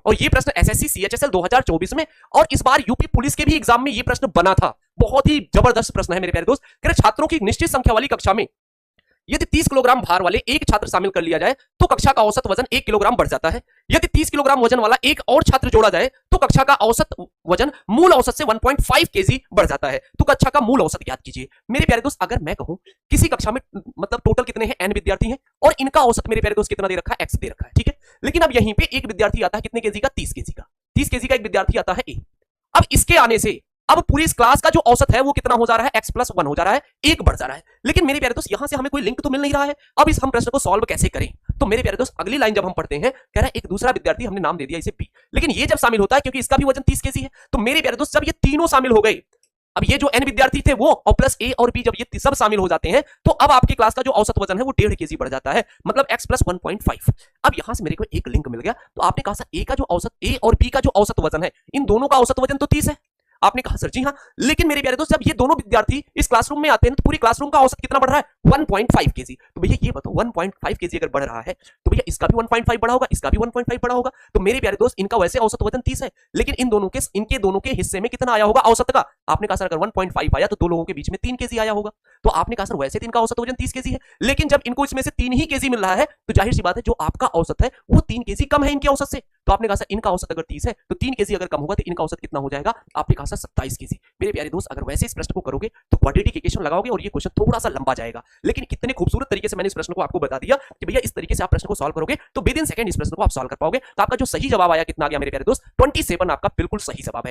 और ये प्रश्न एसएससी सीएचएसएल 2024 में और इस बार यूपी पुलिस के भी एग्जाम में ये प्रश्न बना था। बहुत ही जबरदस्त प्रश्न है मेरे प्यारे दोस्त। कह रहे छात्रों की निश्चित संख्या वाली कक्षा में यदि 30 किलोग्राम भार वाले एक छात्र शामिल कर लिया जाए तो कक्षा का औसत वजन 1 किलोग्राम बढ़ जाता है। यदि 30 किलोग्राम वजन वाला एक और छात्र जोड़ा जाए तो कक्षा का औसत वजन मूल औसत से 1.5 केजी बढ़ जाता है। तो कक्षा का मूल औसत याद कीजिए मेरे प्यारे दोस्त। अगर मैं कहूं किसी कक्षा में मतलब टोटल कितने हैं, n विद्यार्थी हैं और इनका औसत मेरे प्यारे दोस्त कितना दे रखा है, x दे रखा है, ठीक है। लेकिन अब यहीं पे एक विद्यार्थी आता है कितने केजी का, 30 केजी का। 30 केजी का एक विद्यार्थी आता है a। अब इसके आने से अब पूरी इस क्लास का जो औसत है वो कितना हो जा रहा है, x+1 हो जा रहा है, 1 बढ़ जा रहा है। लेकिन मेरे प्यारे दोस्त यहां से हमें कोई लिंक तो मिल नहीं रहा है। अब इस हम प्रश्न को सॉल्व कैसे करें? तो मेरे प्यारे दोस्त अगली लाइन जब हम पढ़ते हैं, कह रहा है एक दूसरा विद्यार्थी, हमने नाम दे दिया इसे p, लेकिन ये जब शामिल होता है क्योंकि इसका भी वजन 30 केजी है, तो मेरे प्यारे दोस्त जब ये तीनों शामिल हो गए, अब ये जो n विद्यार्थी थे वो और प्लस a और b जब ये सब शामिल हो जाते हैं तो अब आपकी क्लास का जो औसत वजन है वो 1.5 केजी बढ़ जाता है, मतलब x+1.5। अब यहां से मेरे को एक लिंक मिल गया। तो आपने कहा सर a का जो औसत, a और b का जो औसत वजन है, इन दोनों का औसत वजन तो 30 है। आपने कहा सर जी हाँ, लेकिन मेरे प्यारे दोस्त जब ये दोनों विद्यार्थी इस क्लासरूम में आते हैं तो पूरी क्लासरूम का औसत कितना बढ़ रहा है, 1.5 केजी। तो भैया ये बताओ 1.5 केजी अगर बढ़ रहा है तो भैया इसका भी 1.5 बढ़ा होगा, इसका भी 1.5 बढ़ा होगा। तो मेरे प्यारे दोस्त इनका वैसे औसत वजन 30 है, लेकिन इनके दोनों के हिस्से में कितना आया होगा औसत का? आपने कहा सर अगर 1.5 आया तो दो लोगों के बीच में 3 केजी आया होगा। तो आपने कहा सर वैसे तो इनका औसत वजन 30 केजी है, लेकिन जब इनको इसमें से 3 ही केजी मिल रहा है तो जाहिर सी बात है जो आपका औसत है वो 3 केजी कम है इनके औसत से। तो आपने कहा सर इनका औसत अगर 30 है तो 3 केजी अगर कम होगा तो इनका औसत कितना हो जाएगा? आपने कहा सर 27 केजी। मेरे प्यारे दोस्त अगर वैसे इस प्रश्न को करोगे तो क्वाड्रेटिक इक्वेशन लगाओगे और ये क्वेश्चन थोड़ा सा लंबा जाएगा, लेकिन कितने खूबसूरत तरीके से मैंने इस प्रश्न को आपको बता दिया कि भैया इस तरीके से आप प्रश्न को सॉल्व करोगे तो विद इन सेकंड इस प्रश्न को आप सॉल्व कर पाओगे। तो आपका जो सही जवाब आया कितना आ गया मेरे प्यारे दोस्त, 27 आपका बिल्कुल सही जवाब है।